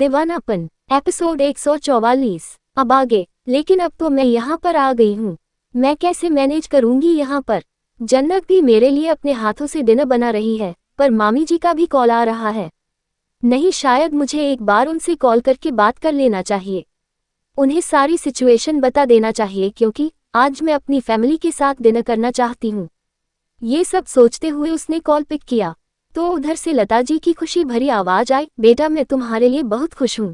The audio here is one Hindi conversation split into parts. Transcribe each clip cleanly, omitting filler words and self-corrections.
दीवानापन एपिसोड 144। अब आगे। लेकिन अब तो मैं यहाँ पर आ गई हूँ, मैं कैसे मैनेज करूँगी यहाँ पर। जन्नत भी मेरे लिए अपने हाथों से डिनर बना रही है, पर मामी जी का भी कॉल आ रहा है। नहीं, शायद मुझे एक बार उनसे कॉल करके बात कर लेना चाहिए, उन्हें सारी सिचुएशन बता देना चाहिए, क्योंकि आज मैं अपनी फैमिली के साथ डिनर करना चाहती हूँ। ये सब सोचते हुए उसने कॉल पिक किया तो उधर से लता जी की खुशी भरी आवाज आई, बेटा मैं तुम्हारे लिए बहुत खुश हूँ,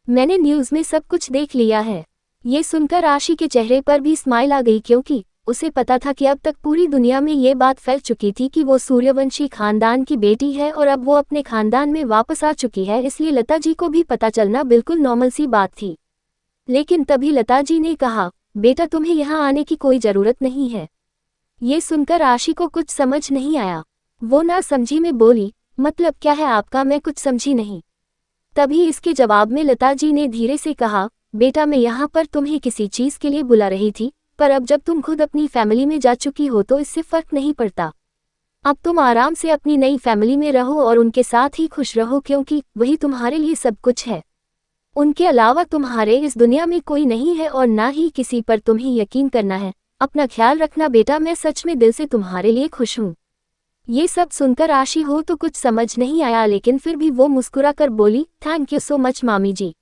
मैंने न्यूज़ में सब कुछ देख लिया है। ये सुनकर आशी के चेहरे पर भी स्माइल आ गई, क्योंकि उसे पता था कि अब तक पूरी दुनिया में ये बात फैल चुकी थी कि वो सूर्यवंशी खानदान की बेटी है और अब वो अपने खानदान में वापस आ चुकी है, इसलिए लता जी को भी पता चलना बिल्कुल नॉर्मल सी बात थी। लेकिन तभी लता जी ने कहा, बेटा तुम्हें यहाँ आने की कोई ज़रूरत नहीं है। ये सुनकर आशी को कुछ समझ नहीं आया, वो ना समझी में बोली, मतलब क्या है आपका, मैं कुछ समझी नहीं। तभी इसके जवाब में लता जी ने धीरे से कहा, बेटा मैं यहाँ पर तुम्हें किसी चीज़ के लिए बुला रही थी, पर अब जब तुम खुद अपनी फैमिली में जा चुकी हो तो इससे फर्क नहीं पड़ता। अब तुम आराम से अपनी नई फैमिली में रहो और उनके साथ ही खुश रहो, क्योंकि वही तुम्हारे लिए सब कुछ है। उनके अलावा तुम्हारे इस दुनिया में कोई नहीं है और ना ही किसी पर तुम्हें यकीन करना है। अपना ख्याल रखना बेटा, मैं सच में दिल से तुम्हारे लिए खुश हूँ। ये सब सुनकर आशी हो तो कुछ समझ नहीं आया, लेकिन फिर भी वो मुस्कुरा कर बोली, थैंक यू सो मच मामी जी,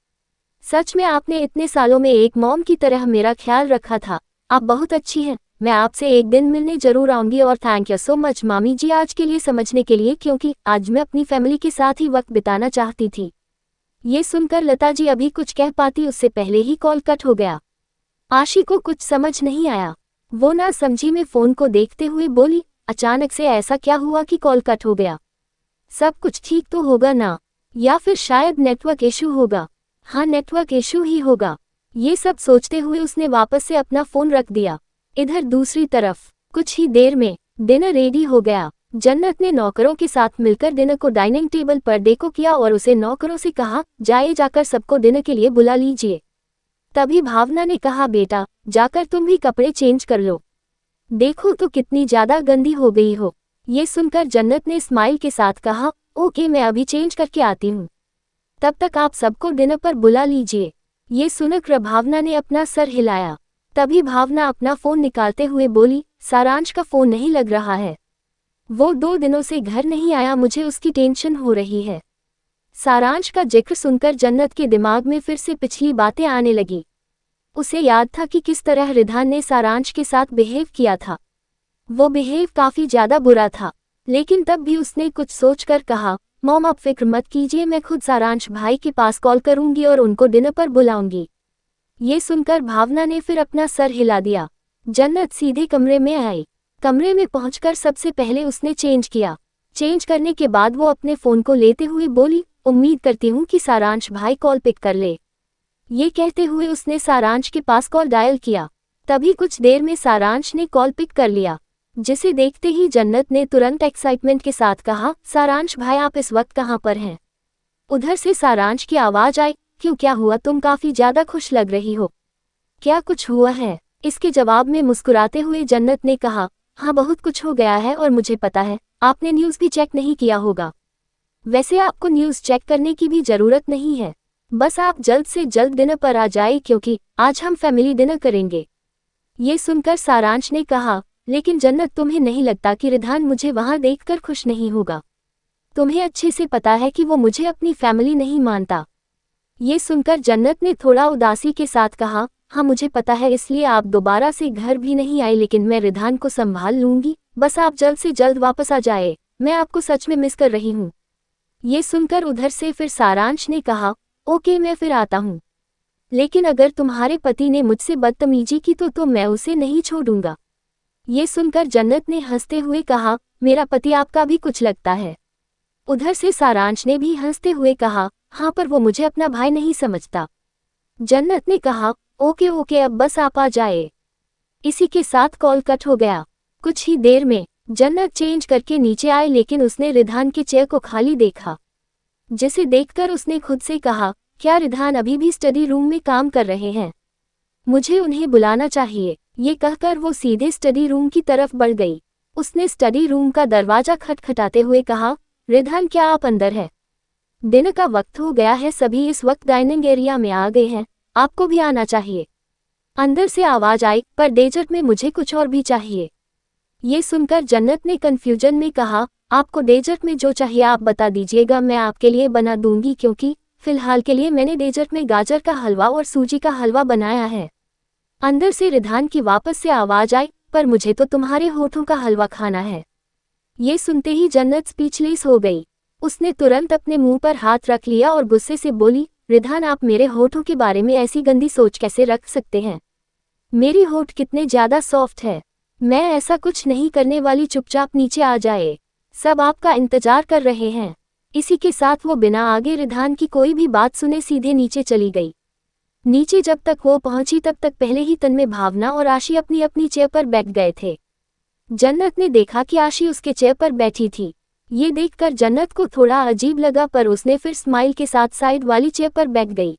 सच में आपने इतने सालों में एक मॉम की तरह मेरा ख्याल रखा था। आप बहुत अच्छी हैं, मैं आपसे एक दिन मिलने जरूर आऊंगी। और थैंक यू सो मच मामी जी आज के लिए समझने के लिए, क्योंकि आज मैं अपनी फैमिली के साथ ही वक्त बिताना चाहती थी। ये सुनकर लता जी अभी कुछ कह पाती उससे पहले ही कॉल कट हो गया। आशी को कुछ समझ नहीं आया, वो ना समझी में फोन को देखते हुए बोली, अचानक से ऐसा क्या हुआ कि कॉल कट हो गया। सब कुछ ठीक तो होगा ना, या फिर शायद नेटवर्क इशू होगा। हाँ, नेटवर्क इशू ही होगा। ये सब सोचते हुए उसने वापस से अपना फोन रख दिया। इधर दूसरी तरफ कुछ ही देर में डिनर रेडी हो गया। जन्नत ने नौकरों के साथ मिलकर डिनर को डाइनिंग टेबल पर डेको किया और उसे नौकरों से कहा, जाकर सबको डिनर के लिए बुला लीजिए। तभी भावना ने कहा, बेटा जाकर तुम भी कपड़े चेंज कर लो, देखो तो कितनी ज्यादा गंदी हो गई हो। ये सुनकर जन्नत ने स्माइल के साथ कहा, ओके मैं अभी चेंज करके आती हूँ, तब तक आप सबको डिनर पर बुला लीजिए। ये सुनकर भावना ने अपना सर हिलाया। तभी भावना अपना फोन निकालते हुए बोली, सारांश का फोन नहीं लग रहा है, वो 2 दिनों से घर नहीं आया, मुझे उसकी टेंशन हो रही है। सारांश का जिक्र सुनकर जन्नत के दिमाग में फिर से पिछली बातें आने लगी। उसे याद था कि किस तरह रिधान ने सारांश के साथ बिहेव किया था। वो बिहेव काफी ज्यादा बुरा था, लेकिन तब भी उसने कुछ सोचकर कहा, मॉम आप फिक्र मत कीजिए, मैं खुद सारांश भाई के पास कॉल करूंगी और उनको डिनर पर बुलाऊंगी। ये सुनकर भावना ने फिर अपना सर हिला दिया। जन्नत सीधे कमरे में आई। कमरे में पहुंचकर सबसे पहले उसने चेंज किया। चेंज करने के बाद वो अपने फोन को लेते हुए बोली, उम्मीद करती हूँ कि सारांश भाई कॉल पिक कर ले। ये कहते हुए उसने सारांश के पास कॉल डायल किया। तभी कुछ देर में सारांश ने कॉल पिक कर लिया, जिसे देखते ही जन्नत ने तुरंत एक्साइटमेंट के साथ कहा, सारांश भाई आप इस वक्त कहाँ पर हैं। उधर से सारांश की आवाज आई, क्यों क्या हुआ, तुम काफी ज्यादा खुश लग रही हो, क्या कुछ हुआ है। इसके जवाब में मुस्कुराते हुए जन्नत ने कहा, हाँ बहुत कुछ हो गया है और मुझे पता है आपने न्यूज़ भी चेक नहीं किया होगा। वैसे आपको न्यूज़ चेक करने की भी जरूरत नहीं है, बस आप जल्द से जल्द डिनर पर आ जाए, क्योंकि आज हम फैमिली डिनर करेंगे। ये सुनकर सारांश ने कहा, लेकिन जन्नत तुम्हें नहीं लगता कि रिधान मुझे वहां देखकर खुश नहीं होगा। तुम्हें अच्छे से पता है कि वो मुझे अपनी फैमिली नहीं मानता। ये सुनकर जन्नत ने थोड़ा उदासी के साथ कहा, हाँ मुझे पता है, इसलिए आप दोबारा से घर भी नहीं आए, लेकिन मैं रिधान को संभाल लूंगी, बस आप जल्द से जल्द वापस आ जाए, मैं आपको सच में मिस कर रही हूँ। ये सुनकर उधर से फिर सारांश ने कहा, ओके मैं फिर आता हूँ, लेकिन अगर तुम्हारे पति ने मुझसे बदतमीजी की तो मैं उसे नहीं छोड़ूंगा। ये सुनकर जन्नत ने हंसते हुए कहा, मेरा पति आपका भी कुछ लगता है। उधर से सारांश ने भी हंसते हुए कहा, हाँ पर वो मुझे अपना भाई नहीं समझता। जन्नत ने कहा, ओके ओके अब बस आप आ जाए। इसी के साथ कॉल कट हो गया। कुछ ही देर में जन्नत चेंज करके नीचे आए, लेकिन उसने रिधान के चेयर को खाली देखा, जिसे देखकर उसने खुद से कहा, क्या रिधान अभी भी स्टडी रूम में काम कर रहे हैं, मुझे उन्हें बुलाना चाहिए। ये कहकर वो सीधे स्टडी रूम की तरफ बढ़ गई। उसने स्टडी रूम का दरवाजा खटखटाते हुए कहा, रिधान क्या आप अंदर है। दिन का वक्त हो गया है, सभी इस वक्त डाइनिंग एरिया में आ गए हैं, आपको भी आना चाहिए। अंदर से आवाज आई, पर डेजर्ट में मुझे कुछ और भी चाहिए। ये सुनकर जन्नत ने कंफ्यूजन में कहा, आपको डेजर्ट में जो चाहिए आप बता दीजिएगा, मैं आपके लिए बना दूंगी, क्योंकि फिलहाल के लिए मैंने डेजर्ट में गाजर का हलवा और सूजी का हलवा बनाया है। अंदर से रिधान की वापस से आवाज आई, पर मुझे तो तुम्हारे होठों का हलवा खाना है। ये सुनते ही जन्नत स्पीचलेस हो गई। उसने तुरंत अपने मुंह पर हाथ रख लिया और गुस्से से बोली, रिधान आप मेरे होठों के बारे में ऐसी गंदी सोच कैसे रख सकते हैं? मेरी होठ कितने ज्यादा सॉफ्ट है। मैं ऐसा कुछ नहीं करने वाली, चुपचाप नीचे आ जाए, सब आपका इंतजार कर रहे हैं। इसी के साथ वो बिना आगे रिधान की कोई भी बात सुने सीधे नीचे चली गई। नीचे जब तक वो पहुंची तब तक पहले ही तन्मय, भावना और आशी अपनी अपनी चेयर पर बैठ गए थे। जन्नत ने देखा कि आशी उसके चेयर पर बैठी थी। ये देखकर जन्नत को थोड़ा अजीब लगा, पर उसने फिर स्माइल के साथ साइड वाली चेयर पर बैठ गई।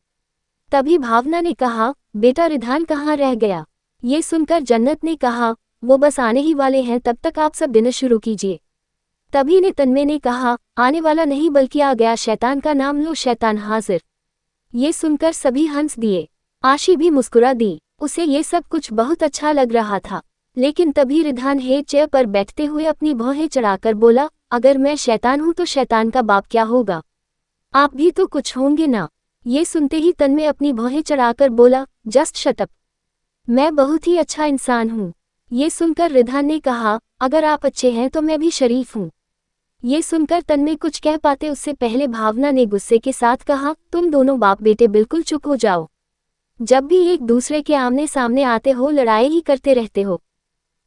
तभी भावना ने कहा, बेटा रिधान कहाँ रह गया? ये सुनकर जन्नत ने कहा, वो बस आने ही वाले हैं, तब तक आप सब डिनर शुरू कीजिए। तभी ने तन्मय ने कहा, आने वाला नहीं बल्कि आ गया, शैतान का नाम लो, शैतान हाजिर। ये सुनकर सभी हंस दिए। आशी भी मुस्कुरा दी, उसे ये सब कुछ बहुत अच्छा लग रहा था। लेकिन तभी रिधान हे चेयर पर बैठते हुए अपनी भौहें चढ़ाकर बोला, अगर मैं शैतान हूं तो शैतान का बाप क्या होगा? आप भी तो कुछ होंगे ना। ये सुनते ही तन्मय अपनी भौहें चढ़ाकर बोला, जस्ट शट अप, मैं बहुत ही अच्छा इंसान हूँ। ये सुनकर रिधान ने कहा, अगर आप अच्छे हैं तो मैं भी शरीफ हूँ। ये सुनकर तन्मय कुछ कह पाते उससे पहले भावना ने गुस्से के साथ कहा, तुम दोनों बाप बेटे बिल्कुल चुप हो जाओ। जब भी एक दूसरे के आमने सामने आते हो लड़ाई ही करते रहते हो।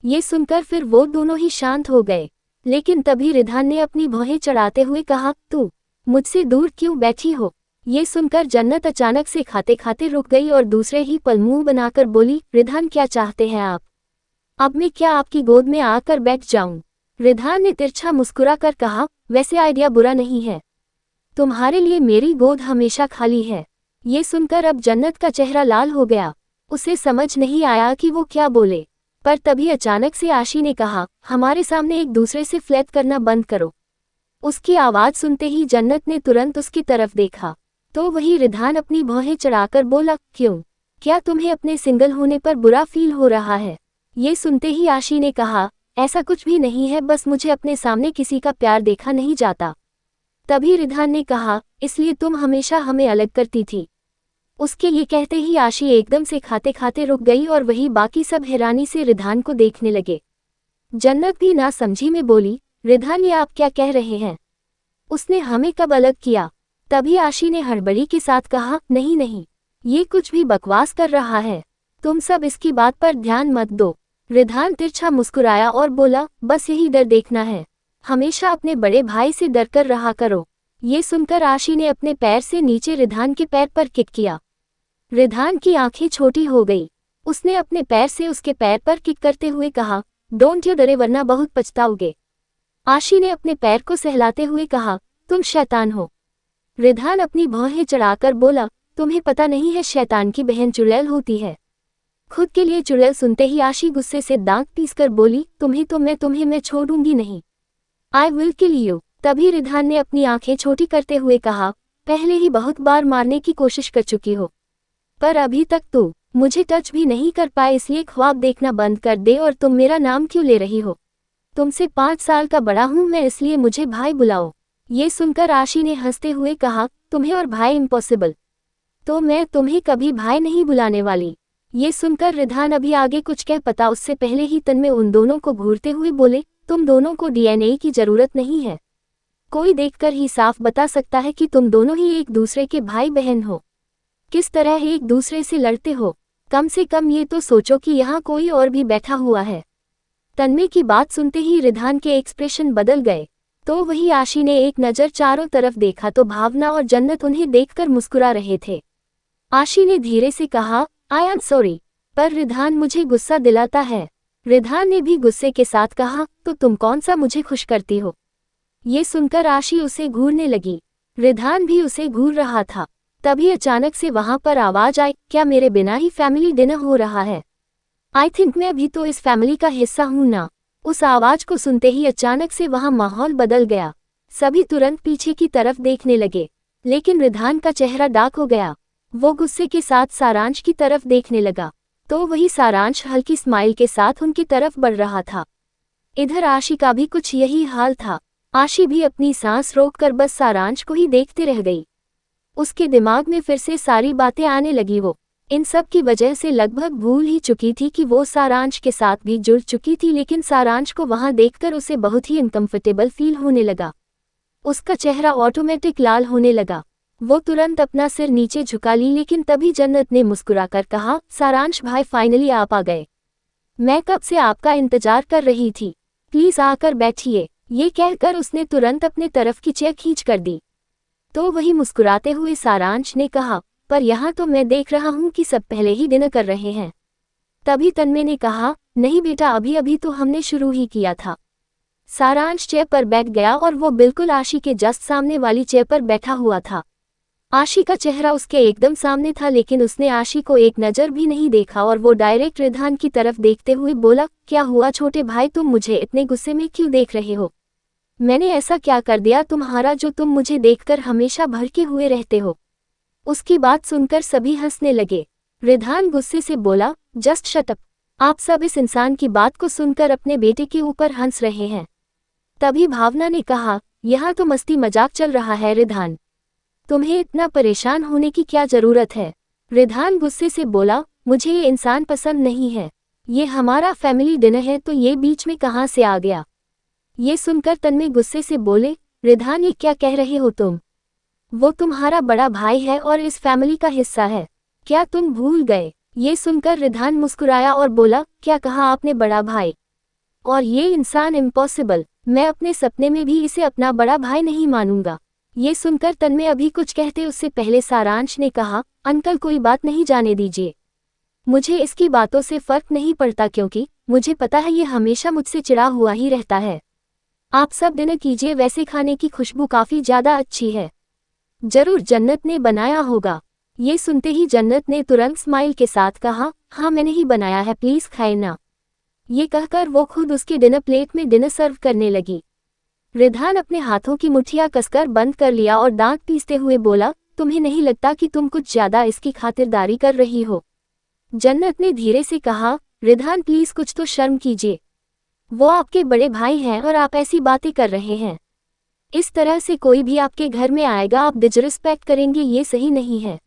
ये सुनकर फिर वो दोनों ही शांत हो गए। लेकिन तभी रिधान ने अपनी भौहें चढ़ाते हुए कहा, तू मुझसे दूर क्यों बैठी हो? ये सुनकर जन्नत अचानक से खाते खाते रुक गई और दूसरे ही पल मुंह बनाकर बोली, रिधान क्या चाहते हैं आप? अब मैं क्या आपकी गोद में आकर बैठ जाऊं? रिधान ने तिरछा मुस्कुरा कर कहा, वैसे आइडिया बुरा नहीं है, तुम्हारे लिए मेरी गोद हमेशा खाली है। ये सुनकर अब जन्नत का चेहरा लाल हो गया। उसे समझ नहीं आया कि वो क्या बोले। पर तभी अचानक से आशी ने कहा, हमारे सामने एक दूसरे से फ्लर्ट करना बंद करो। उसकी आवाज सुनते ही जन्नत ने तुरंत उसकी तरफ देखा तो वही रिधान अपनी भौहें चढ़ाकर बोला, क्यों? क्या तुम्हें अपने सिंगल होने पर बुरा फील हो रहा है? ये सुनते ही आशी ने कहा, ऐसा कुछ भी नहीं है, बस मुझे अपने सामने किसी का प्यार देखा नहीं जाता। तभी रिधान ने कहा, इसलिए तुम हमेशा हमें अलग करती थी। उसके ये कहते ही आशी एकदम से खाते खाते रुक गई और वही बाकी सब हैरानी से रिधान को देखने लगे। जन्नत भी ना समझी में बोली, रिधान ये आप क्या कह रहे हैं? उसने हमें कब अलग किया? तभी आशी ने हड़बड़ी के साथ कहा, नहीं नहीं, ये कुछ भी बकवास कर रहा है, तुम सब इसकी बात पर ध्यान मत दो। रिधान तिरछा मुस्कुराया और बोला, बस यही डर देखना है, हमेशा अपने बड़े भाई से डर कर रहा करो। ये सुनकर आशी ने अपने पैर से नीचे रिधान के पैर पर किक किया। रिधान की आंखें छोटी हो गई। उसने अपने पैर से उसके पैर पर किक करते हुए कहा, डोंट यू डरे वरना बहुत पछताओगे। आशी ने अपने पैर को सहलाते हुए कहा, तुम शैतान हो। रिधान अपनी भौहें चढ़ाकर बोला, तुम्हें पता नहीं है शैतान की बहन चुड़ैल होती है। खुद के लिए चुड़ैल सुनते ही आशी गुस्से से दांत पीसकर बोली, तुम्हें मैं छोड़ूंगी नहीं, आई विल किल यू। तभी रिधान ने अपनी आंखें छोटी करते हुए कहा, पहले ही बहुत बार मारने की कोशिश कर चुकी हो, पर अभी तक तू मुझे टच भी नहीं कर पाए, इसलिए ख्वाब देखना बंद कर दे। और तुम मेरा नाम क्यों ले रही हो? तुमसे 5 साल का बड़ा हूं मैं, इसलिए मुझे भाई बुलाओ। ये सुनकर आशी ने हंसते हुए कहा, तुम्हें और भाई इम्पॉसिबल, तो मैं तुम्हें कभी भाई नहीं बुलाने वाली। ये सुनकर रिधान अभी आगे कुछ कह पाता उससे पहले ही तन्मय उन दोनों को घूरते हुए बोले, तुम दोनों को डीएनए की जरूरत नहीं है, कोई देखकर ही साफ बता सकता है कि तुम दोनों ही एक दूसरे के भाई बहन हो। किस तरह एक दूसरे से लड़ते हो, कम से कम ये तो सोचो कि यहाँ कोई और भी बैठा हुआ है। तन्मय की बात सुनते ही रिधान के एक्सप्रेशन बदल गए। तो वही आशी ने एक नज़र चारों तरफ देखा तो भावना और जन्नत उन्हें देखकर मुस्कुरा रहे थे। आशी ने धीरे से कहा, आई एम सॉरी, पर रिधान मुझे गुस्सा दिलाता है। रिधान ने भी गुस्से के साथ कहा, तो तुम कौन सा मुझे खुश करती हो? ये सुनकर आशी उसे घूरने लगी। रिधान भी उसे घूर रहा था। तभी अचानक से वहां पर आवाज आई, क्या मेरे बिना ही फैमिली डिनर हो रहा है? आई थिंक मैं भी तो इस फैमिली का हिस्सा हूं ना। उस आवाज को सुनते ही अचानक से वहां माहौल बदल गया। सभी तुरंत पीछे की तरफ देखने लगे। लेकिन रिधान का चेहरा डार्क हो गया। वो गुस्से के साथ सारांश की तरफ देखने लगा, तो वही सारांश हल्की स्माइल के साथ उनकी तरफ बढ़ रहा था। इधर आशी का भी कुछ यही हाल था। आशी भी अपनी सांस रोककर बस सारांश को ही देखते रह गई। उसके दिमाग में फिर से सारी बातें आने लगी। वो इन सब की वजह से लगभग भूल ही चुकी थी कि वो सारांश के साथ भी जुड़ चुकी थी, लेकिन सारांश को वहां देखकर उसे बहुत ही अनकंफर्टेबल फील होने लगा। उसका चेहरा ऑटोमेटिक लाल होने लगा। वो तुरंत अपना सिर नीचे झुका ली, लेकिन तभी जन्नत ने मुस्कुराकर कहा, सारांश भाई फाइनली आप आ गए। मैं कब से आपका इंतजार कर रही थी, प्लीज आकर बैठिए। ये कहकर उसने तुरंत अपने तरफ की चेयर खींच कर दी। तो वही मुस्कुराते हुए सारांश ने कहा, पर यहाँ तो मैं देख रहा हूँ कि सब पहले ही डिनर कर रहे हैं। तभी तन्मय ने कहा, नहीं बेटा, अभी अभी तो हमने शुरू ही किया था। सारांश चेयर पर बैठ गया और वो बिल्कुल आशी के जस्ट सामने वाली चेयर पर बैठा हुआ था। आशी का चेहरा उसके एकदम सामने था, लेकिन उसने आशी को एक नज़र भी नहीं देखा और वो डायरेक्ट रिधान की तरफ देखते हुए बोला, क्या हुआ छोटे भाई, तुम मुझे इतने गुस्से में क्यों देख रहे हो? मैंने ऐसा क्या कर दिया तुम्हारा जो तुम मुझे देखकर हमेशा भड़के हुए रहते हो? उसकी बात सुनकर सभी हंसने लगे। रिधान गुस्से से बोला, जस्ट शट अप। आप सब इस इंसान की बात को सुनकर अपने बेटे के ऊपर हंस रहे हैं। तभी भावना ने कहा, यहाँ तो मस्ती मजाक चल रहा है रिधान, तुम्हें इतना परेशान होने की क्या जरूरत है? रिधान गुस्से से बोला, मुझे ये इंसान पसंद नहीं है। ये हमारा फैमिली डिनर है, तो ये बीच में कहाँ से आ गया? ये सुनकर तन्मय गुस्से से बोले, रिधान ये क्या कह रहे हो तुम? वो तुम्हारा बड़ा भाई है और इस फैमिली का हिस्सा है, क्या तुम भूल गए? ये सुनकर रिधान मुस्कुराया और बोला, क्या कहा आपने बड़ा भाई? और ये इंसान इम्पॉसिबल, मैं अपने सपने में भी इसे अपना बड़ा भाई नहीं मानूंगा। ये सुनकर तन्मय अभी कुछ कहते उससे पहले सारांश ने कहा, अंकल कोई बात नहीं, जाने दीजिए। मुझे इसकी बातों से फर्क नहीं पड़ता, क्योंकि मुझे पता है ये हमेशा मुझसे चिढ़ा हुआ ही रहता है। आप सब डिनर कीजिए, वैसे खाने की खुशबू काफी ज्यादा अच्छी है, जरूर जन्नत ने बनाया होगा। ये सुनते ही जन्नत ने तुरंत स्माइल के साथ कहा, हाँ मैंने ही बनाया है, प्लीज खाए ना। ये कहकर वो खुद उसके डिनर प्लेट में डिनर सर्व करने लगी। रिधान अपने हाथों की मुट्ठियां कसकर बंद कर लिया और दांत पीसते हुए बोला, तुम्हें नहीं लगता कि तुम कुछ ज्यादा इसकी खातिरदारी कर रही हो? जन्नत ने धीरे से कहा, रिधान प्लीज कुछ तो शर्म कीजिए, वो आपके बड़े भाई हैं और आप ऐसी बातें कर रहे हैं। इस तरह से कोई भी आपके घर में आएगा, आप डिसरिस्पेक्ट करेंगे, ये सही नहीं है।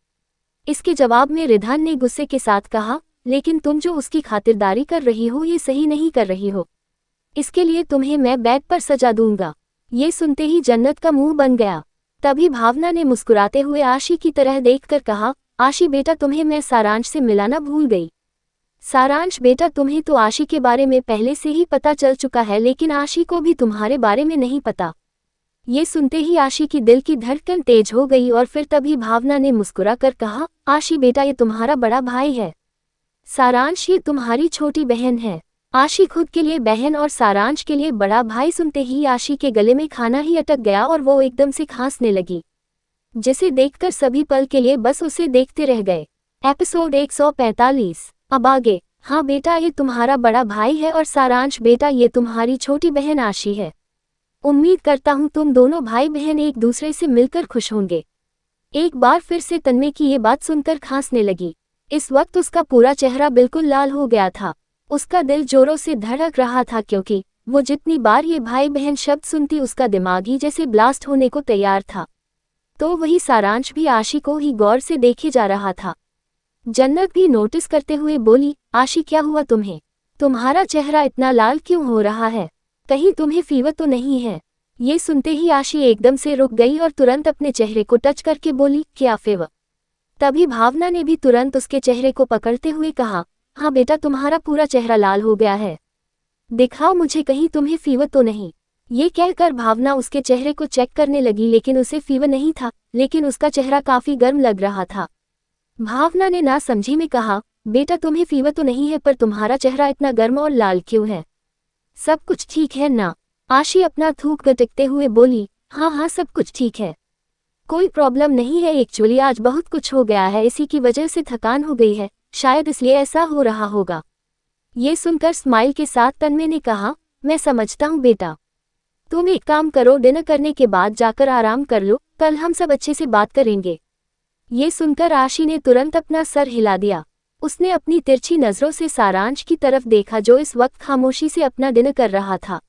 इसके जवाब में रिधान ने गुस्से के साथ कहा, लेकिन तुम जो उसकी खातिरदारी कर रही हो ये सही नहीं कर रही हो, इसके लिए तुम्हें मैं बेड पर सजा दूंगा। ये सुनते ही जन्नत का मुंह बन गया। तभी भावना ने मुस्कुराते हुए आशी की तरह देखकर कहा, आशी बेटा, तुम्हें मैं सारांश से मिलाना भूल गई। सारांश बेटा, तुम्हें तो आशी के बारे में पहले से ही पता चल चुका है, लेकिन आशी को भी तुम्हारे बारे में नहीं पता। ये सुनते ही आशी की दिल की धड़कन तेज हो गई और फिर तभी भावना ने मुस्कुराकर कहा, आशी बेटा, ये तुम्हारा बड़ा भाई है, सारांश ये तुम्हारी छोटी बहन है। आशी खुद के लिए बहन और सारांश के लिए बड़ा भाई सुनते ही आशी के गले में खाना ही अटक गया और वो एकदम से खांसने लगी, जिसे देखकर सभी पल के लिए बस उसे देखते रह गए। एपिसोड 145। अब आगे। हाँ बेटा, ये तुम्हारा बड़ा भाई है और सारांश बेटा, ये तुम्हारी छोटी बहन आशी है। उम्मीद करता हूँ तुम दोनों भाई बहन एक दूसरे से मिलकर खुश होंगे। एक बार फिर से तन्मय की ये बात सुनकर खांसने लगी। इस वक्त उसका पूरा चेहरा बिल्कुल लाल हो गया था। उसका दिल जोरों से धड़क रहा था, क्योंकि वो जितनी बार ये भाई बहन शब्द सुनती उसका दिमाग ही जैसे ब्लास्ट होने को तैयार था। तो वही सारांश भी आशी को ही गौर से देखे जा रहा था। जन्नत भी नोटिस करते हुए बोली, आशी क्या हुआ तुम्हें? तुम्हारा चेहरा इतना लाल क्यों हो रहा है? कहीं तुम्हें फीवर तो नहीं है? ये सुनते ही आशी एकदम से रुक गई और तुरंत अपने चेहरे को टच करके बोली, क्या फीवर? तभी भावना ने भी तुरंत उसके चेहरे को पकड़ते हुए कहा, हाँ बेटा, तुम्हारा पूरा चेहरा लाल हो गया है, दिखाओ मुझे, कहीं तुम्हें फीवर तो नहीं? ये कहकर भावना उसके चेहरे को चेक करने लगी, लेकिन उसे फीवर नहीं था, लेकिन उसका चेहरा काफी गर्म लग रहा था। भावना ने ना समझी में कहा, बेटा तुम्हें फीवर तो नहीं है, पर तुम्हारा चेहरा इतना गर्म और लाल क्यों है? सब कुछ ठीक है ना? आशी अपना थूक गटकते हुए बोली, हाँ हाँ सब कुछ ठीक है, कोई प्रॉब्लम नहीं है। एक्चुअली आज बहुत कुछ हो गया है, इसी की वजह से थकान हो गई है, शायद इसलिए ऐसा हो रहा होगा। ये सुनकर स्माइल के साथ तन्मय ने कहा, मैं समझता हूँ बेटा, तुम एक काम करो, डिनर करने के बाद जाकर आराम कर लो, कल हम सब अच्छे से बात करेंगे। ये सुनकर आशी ने तुरंत अपना सर हिला दिया। उसने अपनी तिरछी नजरों से सारांश की तरफ देखा जो इस वक्त खामोशी से अपना डिनर कर रहा था।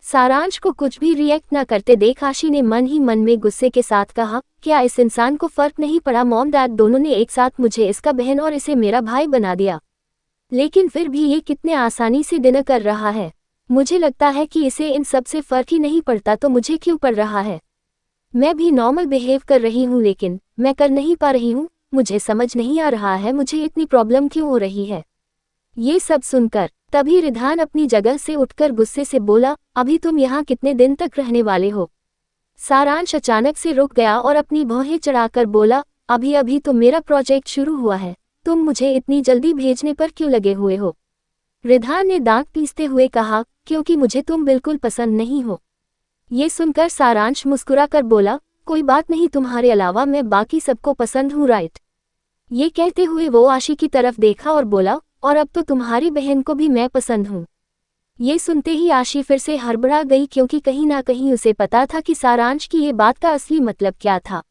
सारांश को कुछ भी रिएक्ट न करते देख आशी ने मन ही मन में गुस्से के साथ कहा, क्या इस इंसान को फर्क नहीं पड़ा? मॉम डैड दोनों ने एक साथ मुझे इसका बहन और इसे मेरा भाई बना दिया, लेकिन फिर भी ये कितने आसानी से डिनर कर रहा है। मुझे लगता है कि इसे इन सब से फर्क ही नहीं पड़ता, तो मुझे क्यों पड़ रहा है? मैं भी नॉर्मल बिहेव कर रही हूँ लेकिन मैं कर नहीं पा रही हूँ। मुझे समझ नहीं आ रहा है मुझे इतनी प्रॉब्लम क्यों हो रही है। ये सब सुनकर तभी रिधान अपनी जगह से उठकर गुस्से से बोला, अभी तुम यहाँ कितने दिन तक रहने वाले हो? सारांश अचानक से रुक गया और अपनी भौहें चढ़ाकर बोला, अभी अभी तो मेरा प्रोजेक्ट शुरू हुआ है, तुम मुझे इतनी जल्दी भेजने पर क्यों लगे हुए हो? रिधान ने दांत पीसते हुए कहा, क्योंकि मुझे तुम बिल्कुल पसंद नहीं हो। ये सुनकर सारांश मुस्कुरा कर बोला, कोई बात नहीं, तुम्हारे अलावा मैं बाकी सबको पसंद हूँ, राइट? ये कहते हुए वो आशी की तरफ देखा और बोला, और अब तो तुम्हारी बहन को भी मैं पसंद हूँ। ये सुनते ही आशी फिर से हड़बड़ा गई क्योंकि कहीं ना कहीं उसे पता था कि सारांश की ये बात का असली मतलब क्या था।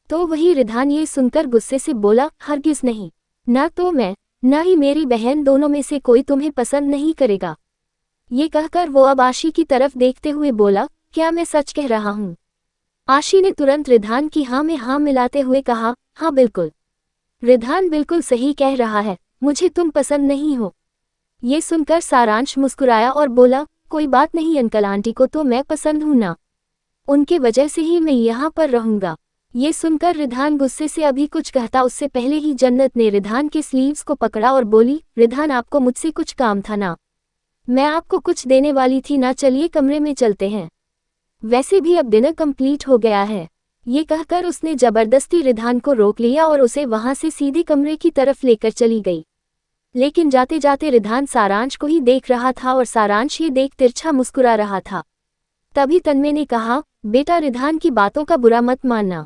तो वही रिधान ये सुनकर गुस्से से बोला, हरगिज नहीं, ना तो मैं ना ही मेरी बहन, दोनों में से कोई तुम्हें पसंद नहीं करेगा। ये कहकर वो अब आशी की तरफ देखते हुए बोला, क्या मैं सच कह रहा हूँ? आशी ने तुरंत रिधान की हाँ में हाँ मिलाते हुए कहा, हाँ बिल्कुल, रिधान बिल्कुल सही कह रहा है, मुझे तुम पसंद नहीं हो। ये सुनकर सारांश मुस्कुराया और बोला, कोई बात नहीं अंकल आंटी को तो मैं पसंद हूं ना, उनके वजह से ही मैं यहाँ पर रहूंगा। ये सुनकर रिधान गुस्से से अभी कुछ कहता उससे पहले ही जन्नत ने रिधान के स्लीव्स को पकड़ा और बोली, रिधान आपको मुझसे कुछ काम था ना? मैं आपको कुछ देने वाली थी ना, चलिए कमरे में चलते हैं, वैसे भी अब डिनर कंप्लीट हो गया है। ये कहकर उसने जबरदस्ती रिधान को रोक लिया और उसे वहां से सीधे कमरे की तरफ लेकर चली गई। लेकिन जाते जाते रिधान सारांश को ही देख रहा था और सारांश ये देख तिरछा मुस्कुरा रहा था। तभी तन्मय ने कहा, बेटा रिधान की बातों का बुरा मत मानना,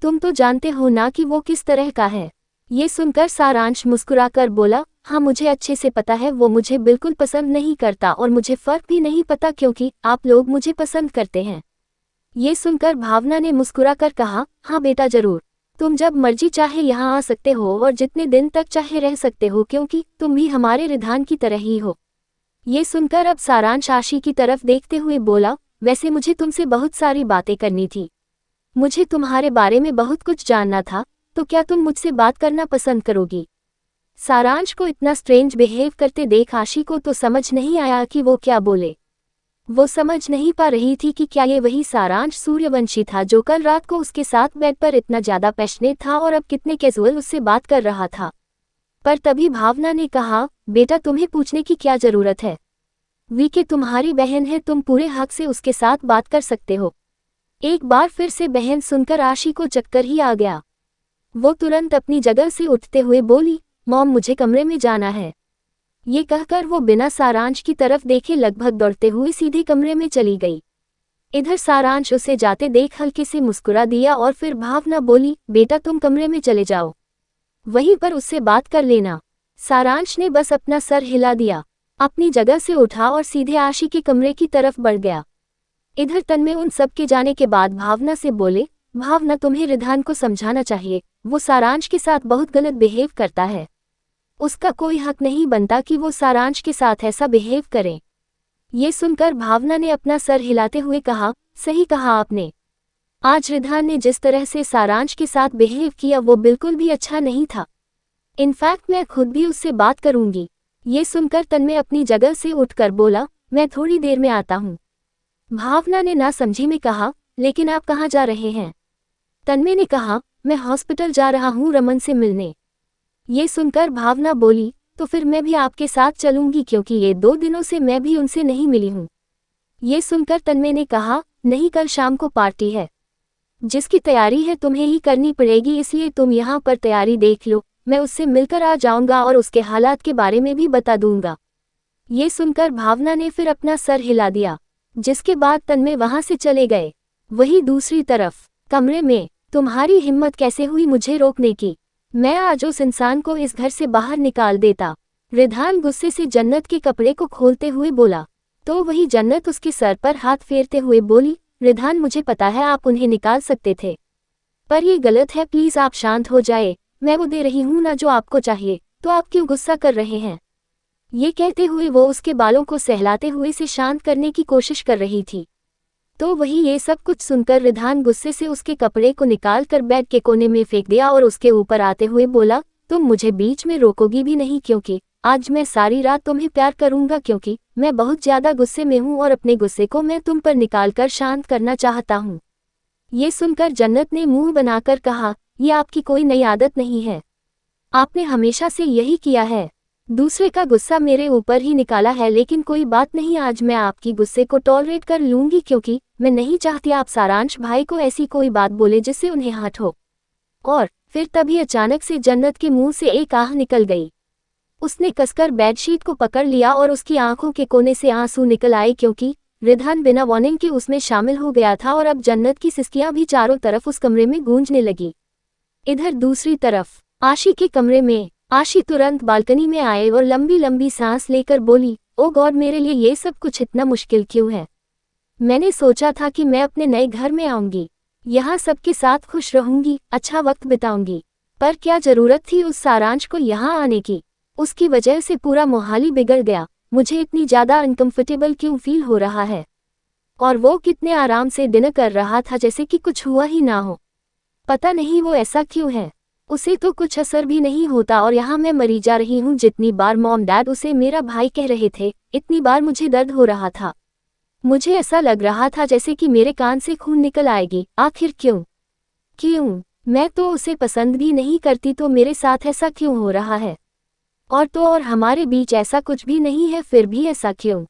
तुम तो जानते हो ना कि वो किस तरह का है। ये सुनकर सारांश मुस्कुराकर बोला, हाँ मुझे अच्छे से पता है, वो मुझे बिल्कुल पसंद नहीं करता और मुझे फर्क भी नहीं पता क्योंकि आप लोग मुझे पसंद करते हैं। ये सुनकर भावना ने मुस्कुराकर कहा, हाँ बेटा जरूर, तुम जब मर्जी चाहे यहाँ आ सकते हो और जितने दिन तक चाहे रह सकते हो क्योंकि तुम भी हमारे रिधान की तरह ही हो। ये सुनकर अब सारांश आशी की तरफ देखते हुए बोला, वैसे मुझे तुमसे बहुत सारी बातें करनी थी, मुझे तुम्हारे बारे में बहुत कुछ जानना था, तो क्या तुम मुझसे बात करना पसंद करोगी? सारांश को इतना स्ट्रेंज बिहेव करते देख आशी को तो समझ नहीं आया कि वो क्या बोले। वो समझ नहीं पा रही थी कि क्या ये वही सारांश सूर्यवंशी था जो कल रात को उसके साथ बेड पर इतना ज्यादा पैशनेट था और अब कितने कैजुअल उससे बात कर रहा था। पर तभी भावना ने कहा, बेटा तुम्हें पूछने की क्या जरूरत है, वीके तुम्हारी बहन है, तुम पूरे हक से उसके साथ बात कर सकते हो। एक बार फिर से बहन सुनकर आशी को चक्कर ही आ गया। वो तुरंत अपनी जगह से उठते हुए बोली, मॉम मुझे कमरे में जाना है। ये कहकर वो बिना सारांश की तरफ देखे लगभग दौड़ते हुए सीधे कमरे में चली गई। इधर सारांश उसे जाते देख हल्के से मुस्कुरा दिया और फिर भावना बोली, बेटा तुम कमरे में चले जाओ, वहीं पर उससे बात कर लेना। सारांश ने बस अपना सर हिला दिया, अपनी जगह से उठा और सीधे आशी के कमरे की तरफ बढ़ गया। इधर तन्मय उन सब के जाने के बाद भावना से बोले, भावना तुम्हें रिधान को समझाना चाहिए, वो सारांश के साथ बहुत गलत बिहेव करता है, उसका कोई हक नहीं बनता कि वो सारांश के साथ ऐसा बिहेव करे। ये सुनकर भावना ने अपना सर हिलाते हुए कहा, सही कहा आपने, आज रिधान ने जिस तरह से सारांश के साथ बिहेव किया वो बिल्कुल भी अच्छा नहीं था। इनफैक्ट मैं खुद भी उससे बात करूंगी। ये सुनकर तन्मय अपनी जगह से उठकर बोला, मैं थोड़ी देर में आता हूँ। भावना ने ना समझी में कहा, लेकिन आप कहाँ जा रहे हैं? तन्मय ने कहा, मैं हॉस्पिटल जा रहा हूँ रमन से मिलने। ये सुनकर भावना बोली, तो फिर मैं भी आपके साथ चलूंगी क्योंकि ये 2 दिनों से मैं भी उनसे नहीं मिली हूँ। ये सुनकर तन्मय ने कहा, नहीं कल शाम को पार्टी है, जिसकी तैयारी है तुम्हें ही करनी पड़ेगी, इसलिए तुम यहाँ पर तैयारी देख लो, मैं उससे मिलकर आ जाऊंगा और उसके हालात के बारे में भी बता दूंगा। ये सुनकर भावना ने फिर अपना सर हिला दिया, जिसके बाद तन्मय वहां से चले गए। वही दूसरी तरफ कमरे में, तुम्हारी हिम्मत कैसे हुई मुझे रोकने की? मैं आज उस इंसान को इस घर से बाहर निकाल देता। रिधान गुस्से से जन्नत के कपड़े को खोलते हुए बोला। तो वही जन्नत उसके सर पर हाथ फेरते हुए बोली, रिधान मुझे पता है आप उन्हें निकाल सकते थे, पर ये गलत है, प्लीज आप शांत हो जाए, मैं वो दे रही हूँ ना जो आपको चाहिए, तो आप क्यों गुस्सा कर रहे हैं। ये कहते हुए वो उसके बालों को सहलाते हुए से शांत करने की कोशिश कर रही थी। तो वही ये सब कुछ सुनकर रिधान गुस्से से उसके कपड़े को निकाल कर बेड के कोने में फेंक दिया और उसके ऊपर आते हुए बोला, तुम मुझे बीच में रोकोगी भी नहीं, क्योंकि आज मैं सारी रात तुम्हें प्यार करूंगा, क्योंकि मैं बहुत ज्यादा गुस्से में हूँ और अपने गुस्से को मैं तुम पर निकाल कर शांत करना चाहता हूँ। ये सुनकर जन्नत ने मुंह बनाकर कहा, ये आपकी कोई नई आदत नहीं है, आपने हमेशा से यही किया है, दूसरे का गुस्सा मेरे ऊपर ही निकाला है, लेकिन कोई बात नहीं, आज मैं आपकी गुस्से को टॉलरेट कर लूंगी, क्योंकि मैं नहीं चाहती आप सारांश भाई को ऐसी कोई बात बोले जिससे उन्हें हर्ट हो। और फिर तभी अचानक से जन्नत के मुंह से एक आह निकल गई। उसने कसकर बेडशीट को पकड़ लिया और उसकी आंखों के कोने से आंसू निकल आए, क्योंकि रिधान बिना वार्निंग के उसमें शामिल हो गया था और अब जन्नत की सिसकियां भी चारों तरफ उस कमरे में गूंजने लगी। इधर दूसरी तरफ आशी के कमरे में आशी तुरंत बालकनी में आए और लंबी लंबी सांस लेकर बोली, ओ गॉड, मेरे लिए ये सब कुछ इतना मुश्किल क्यों है। मैंने सोचा था कि मैं अपने नए घर में आऊंगी, यहाँ सबके साथ खुश रहूंगी, अच्छा वक्त बिताऊंगी, पर क्या जरूरत थी उस सारांश को यहाँ आने की। उसकी वजह से पूरा मोहाली बिगड़ गया, मुझे इतनी ज्यादा अनकंफर्टेबल क्यों फील हो रहा है। और वो कितने आराम से डिनर कर रहा था जैसे कि कुछ हुआ ही ना हो। पता नहीं वो ऐसा क्यों है, उसे तो कुछ असर भी नहीं होता और यहाँ मैं मरी जा रही हूँ। जितनी बार मॉम डैड उसे मेरा भाई कह रहे थे, इतनी बार मुझे दर्द हो रहा था, मुझे ऐसा लग रहा था जैसे कि मेरे कान से खून निकल आएगी। आखिर क्यों मैं तो उसे पसंद भी नहीं करती, तो मेरे साथ ऐसा क्यों हो रहा है। और हमारे बीच ऐसा कुछ भी नहीं है, फिर भी ऐसा क्यों।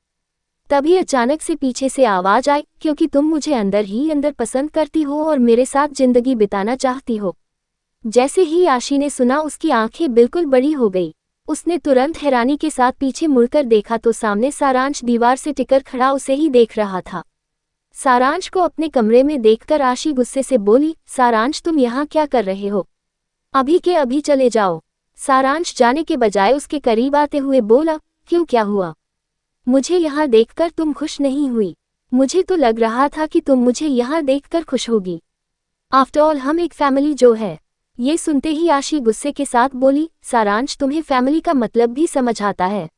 तभी अचानक से पीछे से आवाज आई, क्योंकि तुम मुझे अंदर ही अंदर पसंद करती हो और मेरे साथ जिंदगी बिताना चाहती हो। जैसे ही आशी ने सुना उसकी आंखें बिल्कुल बड़ी हो गई। उसने तुरंत हैरानी के साथ पीछे मुड़कर देखा तो सामने सारांश दीवार से टिकर खड़ा उसे ही देख रहा था। सारांश को अपने कमरे में देखकर आशी गुस्से से बोली, सारांश तुम यहाँ क्या कर रहे हो, अभी के अभी चले जाओ। सारांश जाने के बजाय उसके करीब आते हुए बोला, क्यों, क्या हुआ, मुझे यहाँ देखकर तुम खुश नहीं हुई, मुझे तो लग रहा था कि तुम मुझे यहाँ देखकर खुश होगी, आफ्टर ऑल हम एक फैमिली जो है। ये सुनते ही आशी गुस्से के साथ बोली, सारांश तुम्हें फैमिली का मतलब भी समझ आता है।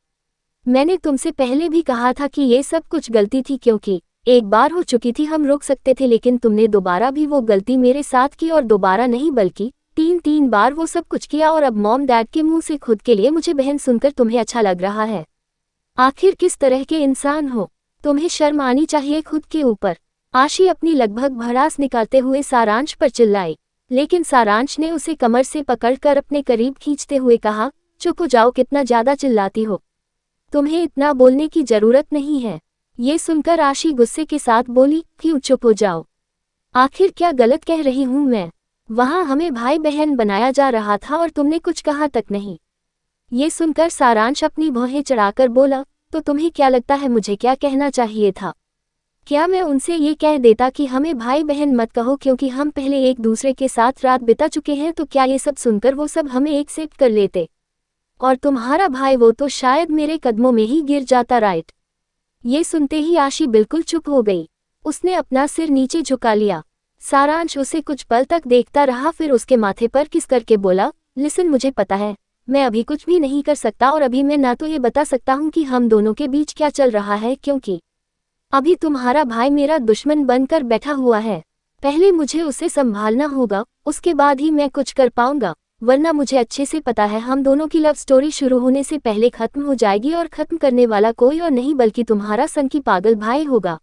मैंने तुमसे पहले भी कहा था कि ये सब कुछ गलती थी, क्योंकि एक बार हो चुकी थी, हम रोक सकते थे, लेकिन तुमने दोबारा भी वो गलती मेरे साथ की, और दोबारा नहीं बल्कि तीन बार वो सब कुछ किया। और अब मॉम डैड के मुंह से खुद के लिए मुझे बहन सुनकर तुम्हें अच्छा लग रहा है। आखिर किस तरह के इंसान हो, तुम्हें शर्म आनी चाहिए खुद के ऊपर। आशी अपनी लगभग भड़ास निकालते हुए सारांश पर चिल्लाई, लेकिन सारांश ने उसे कमर से पकड़कर अपने करीब खींचते हुए कहा, चुप हो जाओ, कितना ज्यादा चिल्लाती हो, तुम्हें इतना बोलने की जरूरत नहीं है। ये सुनकर आशी गुस्से के साथ बोली, क्यों चुप हो जाओ, आखिर क्या गलत कह रही हूँ मैं। वहाँ हमें भाई बहन बनाया जा रहा था और तुमने कुछ कहा तक नहीं। ये सुनकर सारांश अपनी भौहें चढ़ाकर बोला, तो तुम्हें क्या लगता है मुझे क्या कहना चाहिए था। क्या मैं उनसे ये कह देता कि हमें भाई बहन मत कहो, क्योंकि हम पहले एक दूसरे के साथ रात बिता चुके हैं, तो क्या ये सब सुनकर वो सब हमें एक्सेप्ट कर लेते। और तुम्हारा भाई वो तो शायद मेरे कदमों में ही गिर जाता, राइट। ये सुनते ही आशी बिल्कुल चुप हो गई, उसने अपना सिर नीचे झुका लिया। सारांश उसे कुछ पल तक देखता रहा, फिर उसके माथे पर किस करके बोला, लिसन, मुझे पता है मैं अभी कुछ भी नहीं कर सकता, और अभी मैं ना तो ये बता सकता हूँ कि हम दोनों के बीच क्या चल रहा है, क्योंकि अभी तुम्हारा भाई मेरा दुश्मन बनकर बैठा हुआ है। पहले मुझे उसे संभालना होगा, उसके बाद ही मैं कुछ कर पाऊंगा, वरना मुझे अच्छे से पता है हम दोनों की लव स्टोरी शुरू होने से पहले खत्म हो जाएगी, और खत्म करने वाला कोई और नहीं बल्कि तुम्हारा संकी पागल भाई होगा।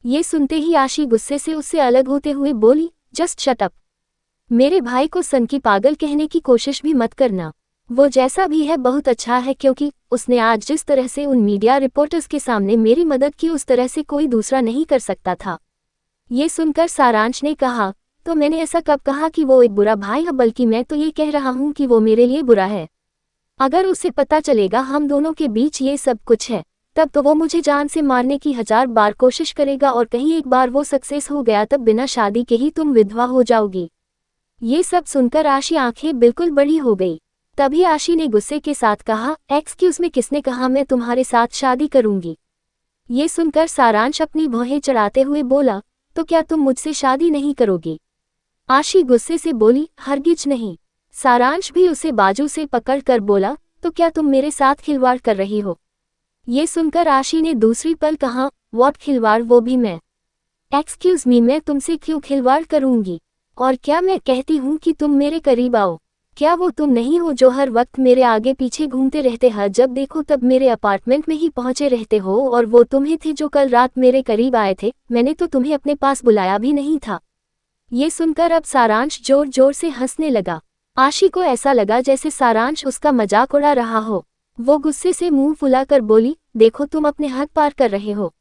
ये सुनते ही आशी गुस्से से उससे अलग होते हुए बोली, जस्ट शट अप, मेरे भाई को संकी पागल कहने की कोशिश भी मत करना, वो जैसा भी है बहुत अच्छा है, क्योंकि उसने आज जिस तरह से उन मीडिया रिपोर्टर्स के सामने मेरी मदद की उस तरह से कोई दूसरा नहीं कर सकता था। ये सुनकर सारांश ने कहा, तो मैंने ऐसा कब कहा कि वो एक बुरा भाई है, बल्कि मैं तो ये कह रहा हूँ कि वो मेरे लिए बुरा है। अगर उसे पता चलेगा हम दोनों के बीच ये सब कुछ है, तब तो वो मुझे जान से मारने की 1000 बार कोशिश करेगा, और कहीं एक बार वो सक्सेस हो गया तब बिना शादी के ही तुम विधवा हो जाओगी। ये सब सुनकर आशी आंखें बिल्कुल बड़ी हो गई। तभी आशी ने गुस्से के साथ कहा, एक्सक्यूज मी, किसने कहा मैं तुम्हारे साथ शादी करूंगी। ये सुनकर सारांश अपनी भौहें चढ़ाते हुए बोला, तो क्या तुम मुझसे शादी नहीं करोगी? आशी गुस्से से बोली, हरगिज नहीं। सारांश भी उसे बाजू से पकड़कर बोला, तो क्या तुम मेरे साथ खिलवाड़ कर रही हो? ये सुनकर आशी ने दूसरी पल कहा, व्हाट खिलवाड़, वो भी मैं? एक्सक्यूज मी, मैं तुमसे क्यों खिलवाड़ करूंगी? और क्या मैं कहती हूँ कि तुम मेरे करीब आओ? क्या वो तुम नहीं हो जो हर वक्त मेरे आगे पीछे घूमते रहते हो, जब देखो तब मेरे अपार्टमेंट में ही पहुंचे रहते हो? और वो तुम ही थे जो कल रात मेरे करीब आए थे, मैंने तो तुम्हें अपने पास बुलाया भी नहीं था। ये सुनकर अब सारांश जोर जोर से हंसने लगा। आशी को ऐसा लगा जैसे सारांश उसका मजाक उड़ा रहा हो। वो गुस्से से मुंह फुलाकर बोली, देखो तुम अपने हद पार कर रहे हो।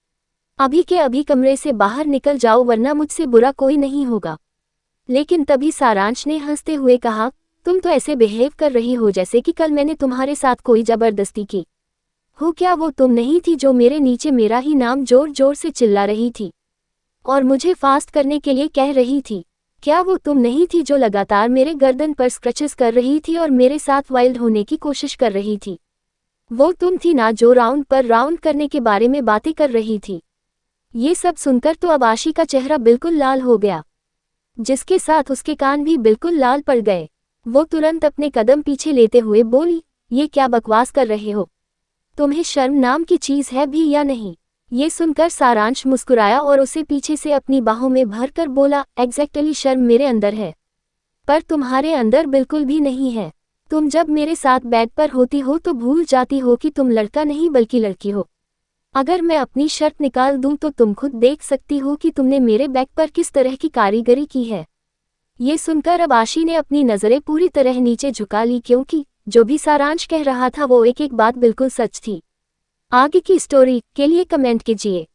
अभी के अभी कमरे से बाहर निकल जाओ, वरना मुझसे बुरा कोई नहीं होगा। लेकिन तभी सारांश ने हंसते हुए कहा, तुम तो ऐसे बिहेव कर रही हो जैसे कि कल मैंने तुम्हारे साथ कोई जबरदस्ती की हो। क्या वो तुम नहीं थी जो मेरे नीचे मेरा ही नाम जोर जोर से चिल्ला रही थी और मुझे फास्ट करने के लिए कह रही थी? क्या वो तुम नहीं थी जो लगातार मेरे गर्दन पर स्क्रचेस कर रही थी और मेरे साथ वाइल्ड होने की कोशिश कर रही थी? वो तुम थी ना जो राउंड पर राउंड करने के बारे में बातें कर रही थी? ये सब सुनकर तो अब आशी का चेहरा बिल्कुल लाल हो गया, जिसके साथ उसके कान भी बिल्कुल लाल पड़ गए। वो तुरंत अपने कदम पीछे लेते हुए बोली, ये क्या बकवास कर रहे हो? तुम्हें शर्म नाम की चीज है भी या नहीं? ये सुनकर सारांश मुस्कुराया और उसे पीछे से अपनी बाहों में भरकर बोला, एग्जैक्टली, शर्म मेरे अंदर है, पर तुम्हारे अंदर बिल्कुल भी नहीं है। तुम जब मेरे साथ बेड पर होती हो तो भूल जाती हो कि तुम लड़का नहीं बल्कि लड़की हो। अगर मैं अपनी शर्त निकाल दूं तो तुम खुद देख सकती हो कि तुमने मेरे बैक पर किस तरह की कारीगरी की है। ये सुनकर अब आशी ने अपनी नज़रें पूरी तरह नीचे झुका ली, क्योंकि जो भी सारांश कह रहा था वो एक एक बात बिल्कुल सच थी। आगे की स्टोरी के लिए कमेंट कीजिए।